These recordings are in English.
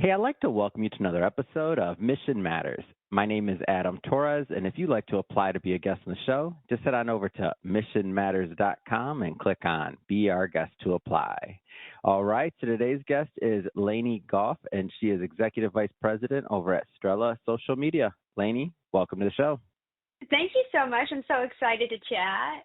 Hey, I'd like to welcome you to another episode of Mission Matters. My name is Adam Torres, and if you'd like to apply to be a guest on the show, just head on over to missionmatters.com and click on Be Our Guest to apply. All right, so today's guest is Lainey Goff, and she is Executive Vice President over at Strella Social Media. Lainey, welcome to the show. Thank you so much. I'm so excited to chat.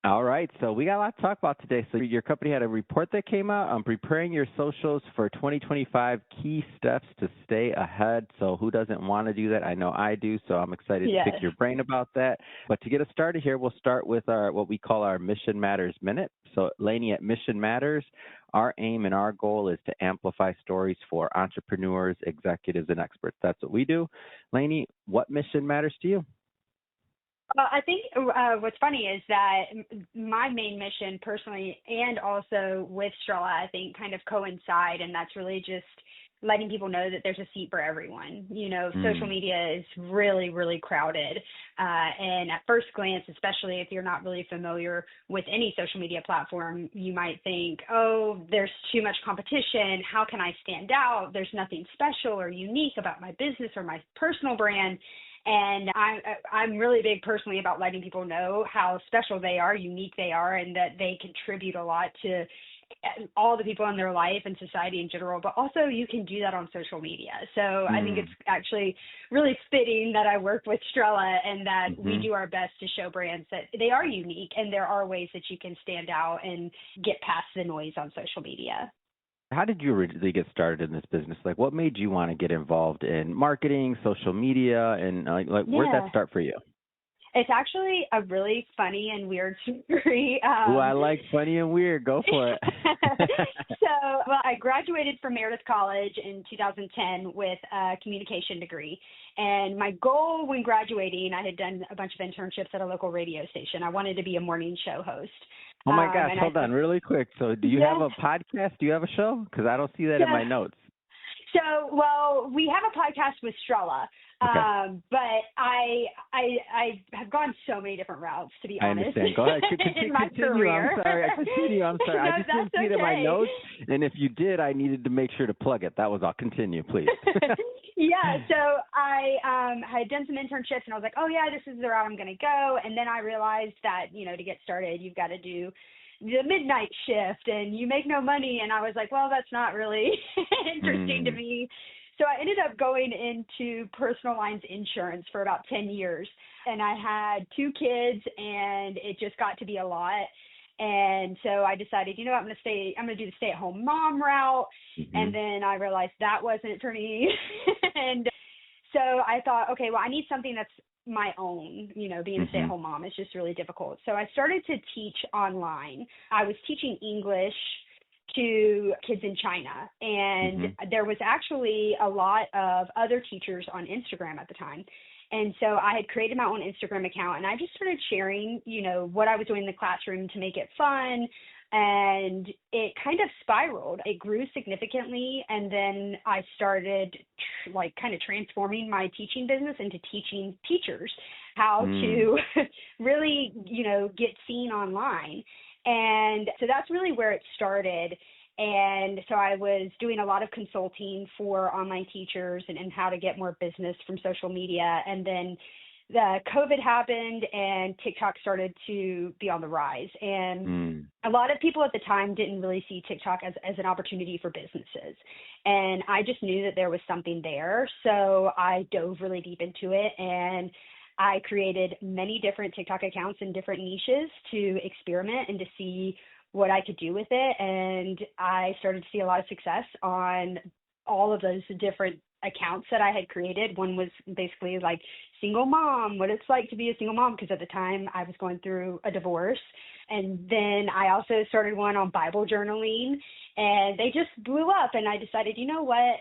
All right, so we got a lot to talk about today. So your company had a report that came out on preparing your socials for 2025 key steps to stay ahead. So who doesn't want to do that? I know I do, so I'm excited to Yes. pick your brain about that. But to get us started here, we'll start with our what we call our Mission Matters Minute. So Lainey, at Mission Matters, our aim and our goal is to amplify stories for entrepreneurs, executives, and experts. That's what we do. Lainey, what mission matters to you? I think what's funny is that my main mission personally and also with Strella, I think kind of coincide, and that's really just letting people know that there's a seat for everyone. Social media is really, really crowded. And at first glance, especially if you're not really familiar with any social media platform, you might think, oh, there's too much competition. How can I stand out? There's nothing special or unique about my business or my personal brand. And I'm really big personally about letting people know how special they are, unique they are, and that they contribute a lot to all the people in their life and society in general, but also you can do that on social media. So I think it's actually really fitting that I work with Strella and that we do our best to show brands that they are unique and there are ways that you can stand out and get past the noise on social media. How did you originally get started in this business? Like, what made you want to get involved in marketing, social media, and where'd that start for you? It's actually a really funny and weird story. I like funny and weird. Go for it. I graduated from Meredith College in 2010 with a communication degree. And my goal when graduating, I had done a bunch of internships at a local radio station. I wanted to be a morning show host. Oh, my gosh. Hold on really quick. So do you have a podcast? Do you have a show? Because I don't see that in my notes. So, we have a podcast with Strella, but I have gone so many different routes, to be honest. I understand. Go ahead. In my career. I'm sorry. I'm sorry. No, I just didn't see it in my notes, and if you did, I needed to make sure to plug it. That was all. Continue, please. Yeah, so I had done some internships, and I was like, oh, yeah, this is the route I'm going to go. And then I realized that, to get started, you've got to do the midnight shift, and you make no money. And I was like, well, that's not really interesting to me. So I ended up going into personal lines insurance for about 10 years. And I had 2 kids, and it just got to be a lot. And so I decided, I'm going to do the stay-at-home mom route. And then I realized that wasn't for me. And so I thought, okay, well, I need something that's my own, being a stay-at-home mom is just really difficult. So I started to teach online. I was teaching English to kids in China. And there was actually a lot of other teachers on Instagram at the time. And so I had created my own Instagram account, and I just started sharing, what I was doing in the classroom to make it fun. And it kind of spiraled. It grew significantly. And then I started kind of transforming my teaching business into teaching teachers how to really, get seen online. And so that's really where it started. And so I was doing a lot of consulting for online teachers and how to get more business from social media. And then the COVID happened and TikTok started to be on the rise. And a lot of people at the time didn't really see TikTok as an opportunity for businesses. And I just knew that there was something there. So I dove really deep into it, and I created many different TikTok accounts in different niches to experiment and to see what I could do with it. And I started to see a lot of success on all of those different accounts that I had created. One was basically like single mom, what it's like to be a single mom, because at the time I was going through a divorce. And then I also started one on Bible journaling, and they just blew up. And I decided, you know what,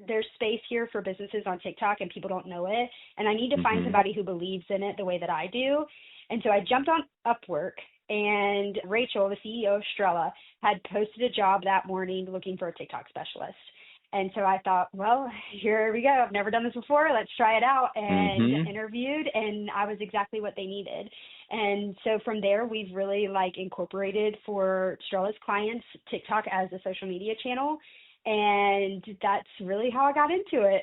there's space here for businesses on TikTok and people don't know it. And I need to find somebody who believes in it the way that I do. And so I jumped on Upwork, and Rachel, the CEO of Strella, had posted a job that morning looking for a TikTok specialist. And so I thought, well, here we go. I've never done this before. Let's try it out. And interviewed, and I was exactly what they needed. And so from there, we've really incorporated for Strella's clients TikTok as a social media channel. And that's really how I got into it.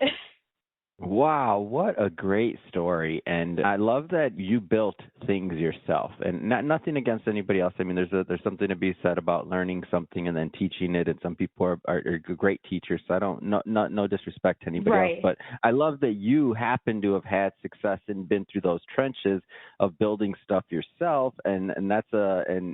Wow, what a great story. And I love that you built things yourself. And nothing against anybody else. I mean, there's something to be said about learning something and then teaching it, and some people are great teachers. So I don't no disrespect to anybody else, Right. but I love that you happen to have had success and been through those trenches of building stuff yourself, and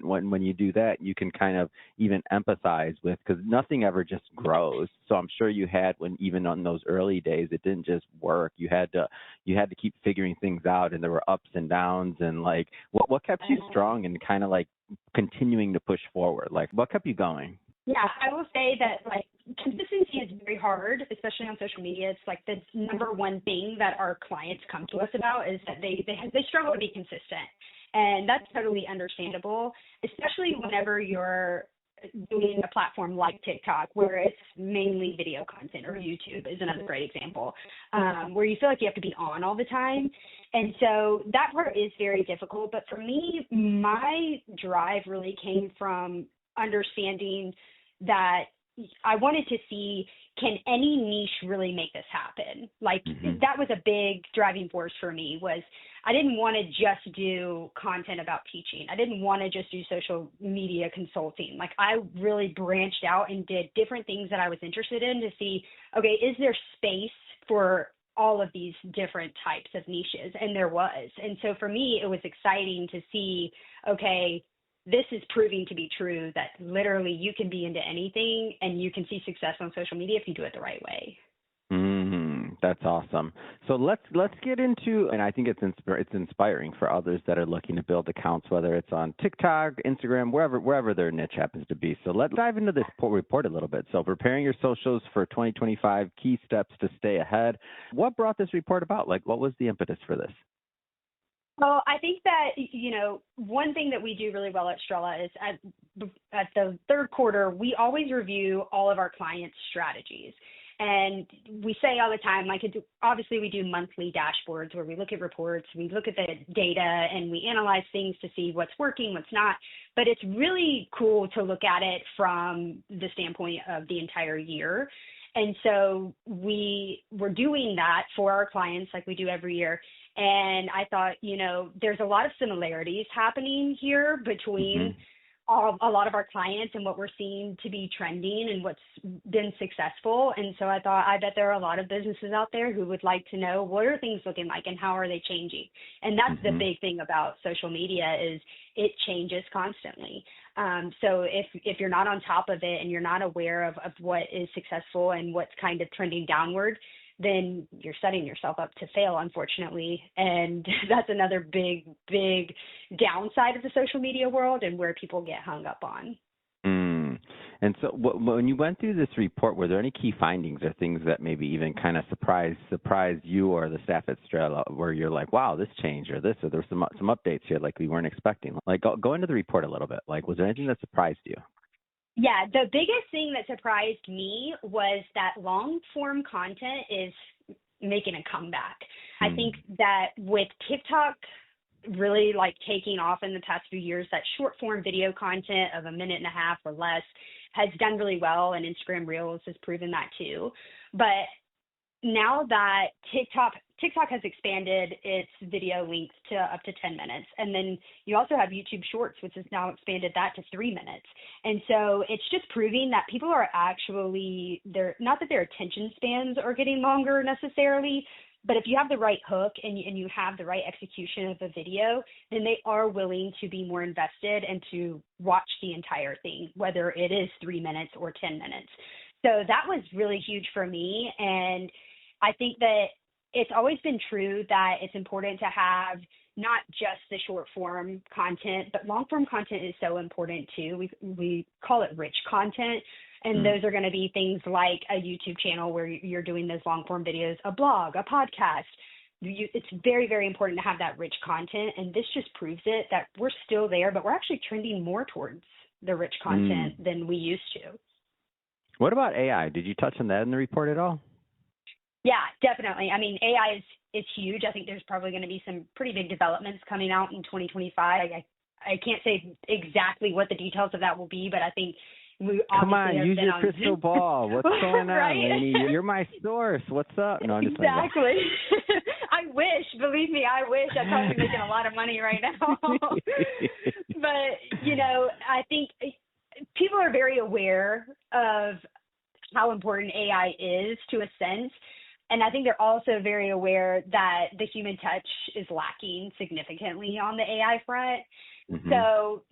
when you do that, you can kind of even empathize with, because nothing ever just grows. So I'm sure you had, when even on those early days, it didn't just work. You had to keep figuring things out, and there were ups and downs. And like, what kept you strong and kind of like continuing to push forward? Like, what kept you going? Yeah, I will say that like consistency is very hard, especially on social media. It's like the number one thing that our clients come to us about is that they struggle to be consistent, and that's totally understandable, especially whenever you're doing a platform like TikTok, where it's mainly video content, or YouTube is another great example, where you feel like you have to be on all the time. And so that part is very difficult. But for me, my drive really came from understanding that I wanted to see, can any niche really make this happen? Like that was a big driving force for me. Was I didn't want to just do content about teaching. I didn't want to just do social media consulting. Like I really branched out and did different things that I was interested in to see, okay, is there space for all of these different types of niches? And there was. And so for me, it was exciting to see, okay, this is proving to be true, that literally you can be into anything and you can see success on social media if you do it the right way. That's awesome. So let's get into, and I think it's inspiring for others that are looking to build accounts, whether it's on TikTok, Instagram, wherever their niche happens to be. So let's dive into this report a little bit. So preparing your socials for 2025, key steps to stay ahead. What brought this report about? Like, what was the impetus for this? Well, I think that, one thing that we do really well at Strella is at the third quarter, we always review all of our clients' strategies. And we say all the time, like, obviously we do monthly dashboards where we look at reports, we look at the data, and we analyze things to see what's working, what's not. But it's really cool to look at it from the standpoint of the entire year. And so we were doing that for our clients like we do every year. And I thought, there's a lot of similarities happening here between a lot of our clients and what we're seeing to be trending and what's been successful. And so I thought, I bet there are a lot of businesses out there who would like to know, what are things looking like and how are they changing? And that's the big thing about social media, is it changes constantly. So if you're not on top of it and you're not aware of what is successful and what's kind of trending downward, then you're setting yourself up to fail, unfortunately. And that's another big, big downside of the social media world, and where people get hung up on. And so when you went through this report, were there any key findings or things that maybe even kind of surprised you or the staff at Strella, where you're like, wow, this changed, or there's some updates here like we weren't expecting? Like, go into the report a little bit. Like, was there anything that surprised you? Yeah, the biggest thing that surprised me was that long form content is making a comeback. I think that with TikTok really like taking off in the past few years, that short form video content of a minute and a half or less has done really well, and Instagram Reels has proven that too. But now that TikTok has expanded its video length to up to 10 minutes. And then you also have YouTube Shorts, which has now expanded that to 3 minutes. And so it's just proving that people are actually, not that their attention spans are getting longer necessarily, but if you have the right hook and you have the right execution of the video, then they are willing to be more invested and to watch the entire thing, whether it is 3 minutes or 10 minutes. So that was really huge for me. And I think that it's always been true that it's important to have not just the short form content, but long form content is so important too. We call it rich content. And those are going to be things like a YouTube channel where you're doing those long form videos, a blog, a podcast. It's very, very important to have that rich content. And this just proves it, that we're still there, but we're actually trending more towards the rich content than we used to. What about AI? Did you touch on that in the report at all? Yeah, definitely. I mean, AI is huge. I think there's probably going to be some pretty big developments coming out in 2025. I can't say exactly what the details of that will be, but I think We Come obviously on, have use been your on crystal ball. What's going on, right? Lainey? You're my source. What's up? No, I'm just Exactly. I wish, believe me, I wish. I'd probably be making a lot of money right now. But, I think people are very aware of how important AI is to a sense. And I think they're also very aware that the human touch is lacking significantly on the AI front. Mm-hmm. So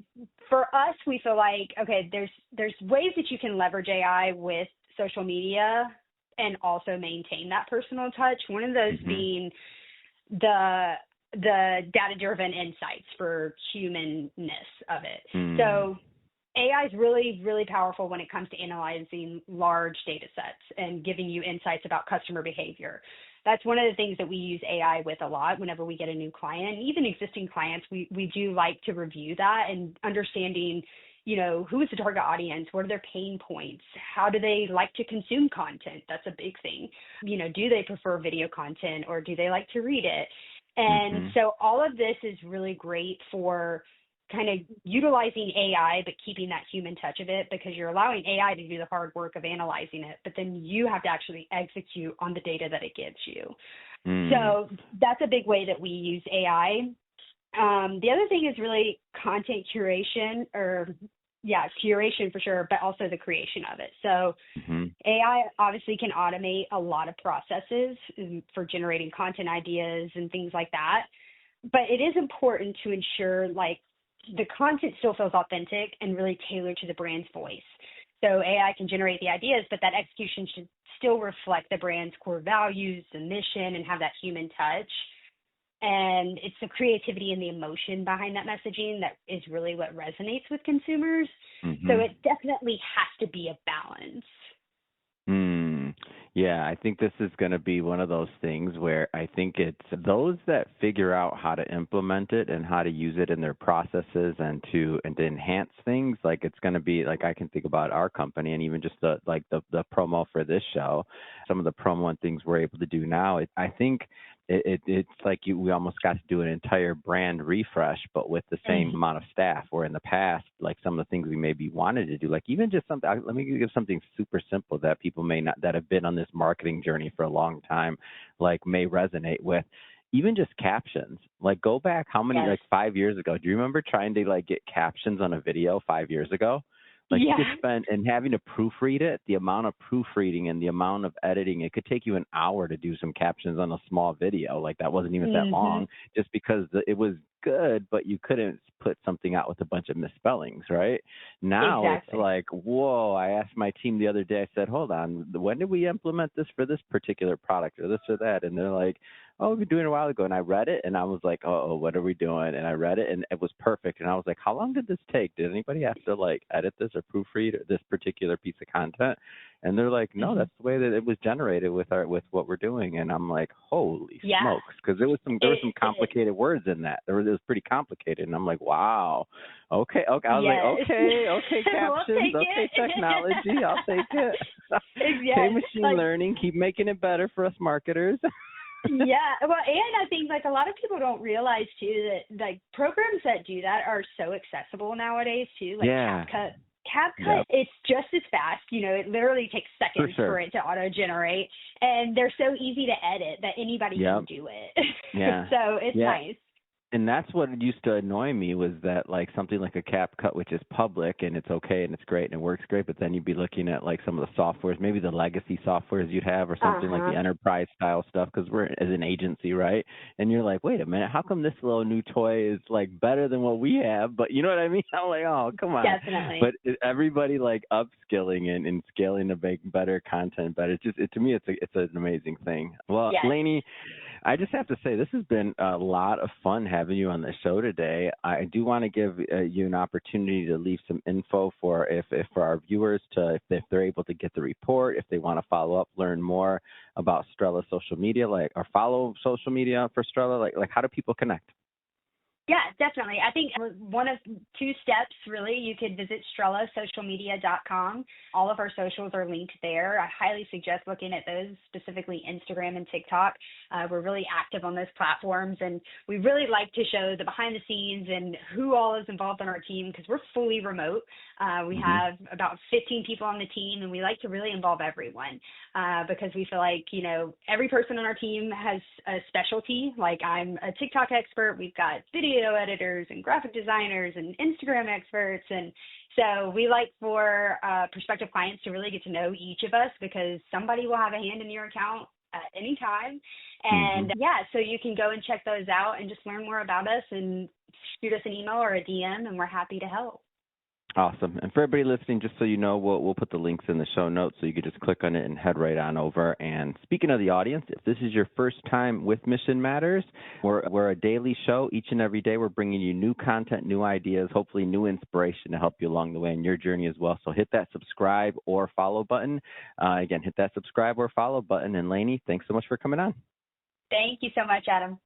for us, we feel like, okay, there's ways that you can leverage AI with social media and also maintain that personal touch. One of those being the data-driven insights for humanness of it. So AI is really, really powerful when it comes to analyzing large data sets and giving you insights about customer behavior. That's one of the things that we use AI with a lot whenever we get a new client. Even existing clients, we do like to review that and understanding, who is the target audience? What are their pain points? How do they like to consume content? That's a big thing. Do they prefer video content or do they like to read it? And so all of this is really great for kind of utilizing AI, but keeping that human touch of it, because you're allowing AI to do the hard work of analyzing it, but then you have to actually execute on the data that it gives you. So that's a big way that we use AI. The other thing is really content curation, curation for sure, but also the creation of it. So AI obviously can automate a lot of processes for generating content ideas and things like that. But it is important to ensure the content still feels authentic and really tailored to the brand's voice. So AI can generate the ideas, but that execution should still reflect the brand's core values, the mission, and have that human touch. And it's the creativity and the emotion behind that messaging that is really what resonates with consumers. So it definitely has to be a balance. Yeah, I think this is going to be one of those things where I think it's those that figure out how to implement it and how to use it in their processes and to enhance things. Like it's going to be like I can think about our company and even just the promo for this show, some of the promo and things we're able to do now. I think it's like we almost got to do an entire brand refresh, but with the same amount of staff. Where in the past, like some of the things we maybe wanted to do, like even just something. Let me give something super simple that people may not that have been on this marketing journey for a long time, like may resonate with. Even just captions. Like go back how many like 5 years ago? Do you remember trying to get captions on a video 5 years ago? You could spend and having to proofread it, the amount of proofreading and the amount of editing, it could take you an hour to do some captions on a small video. Like that wasn't even that long just because it was good, but you couldn't put something out with a bunch of misspellings, right? Now it's like, whoa, I asked my team the other day, I said, hold on, when did we implement this for this particular product or this or that? And they're like, oh, we've been doing it a while ago. And I read it and I was like, oh, what are we doing? And I read it and it was perfect. And I was like, how long did this take? Did anybody have to edit this or proofread this particular piece of content? And they're like, no, that's the way that it was generated with what we're doing. And I'm like, holy smokes, because there were some complicated words in that. It was pretty complicated. And I'm like, wow, okay. I was like, okay, captions, okay, technology, I'll take it. Okay, machine learning, keep making it better for us marketers. Yeah, well, and I think a lot of people don't realize too that programs that do that are so accessible nowadays too, CapCut. CapCut, it's just as fast. It literally takes seconds for it to auto-generate, and they're so easy to edit that anybody can do it. Yeah. So it's nice. And that's what used to annoy me was that something like a CapCut, which is public and it's okay and it's great and it works great, but then you'd be looking at some of the softwares, maybe the legacy softwares you'd have or something like the enterprise style stuff, because we're as an agency, right? And you're like, wait a minute, how come this little new toy is better than what we have? But you know what I mean? I'm like, oh, come on. Definitely. But everybody upskilling and scaling to make better content better. To me, it's an amazing thing. Well, Lainey, I just have to say this has been a lot of fun having you on the show today. I do want to give you an opportunity to leave some info for our viewers if they're able to get the report, if they want to follow up, learn more about Strella social media, or follow social media for Strella. Like how do people connect? Yeah, definitely. I think one of two steps, really, you could visit StrellaSocialMedia.com. All of our socials are linked there. I highly suggest looking at those, specifically Instagram and TikTok. We're really active on those platforms, and we really like to show the behind the scenes and who all is involved on our team because we're fully remote. We Mm-hmm. have about 15 people on the team, and we like to really involve everyone because we feel like, every person on our team has a specialty. Like I'm a TikTok expert. We've got video editors and graphic designers and Instagram experts. And so we like for prospective clients to really get to know each of us because somebody will have a hand in your account at any time. Mm-hmm. And yeah, so you can go and check those out and just learn more about us and shoot us an email or a DM, and we're happy to help. Awesome. And for everybody listening, just so you know, we'll put the links in the show notes so you can just click on it and head right on over. And speaking of the audience, if this is your first time with Mission Matters, we're a daily show. Each and every day we're bringing you new content, new ideas, hopefully new inspiration to help you along the way in your journey as well. So hit that subscribe or follow button. Again, hit that subscribe or follow button. And Lainey, thanks so much for coming on. Thank you so much, Adam.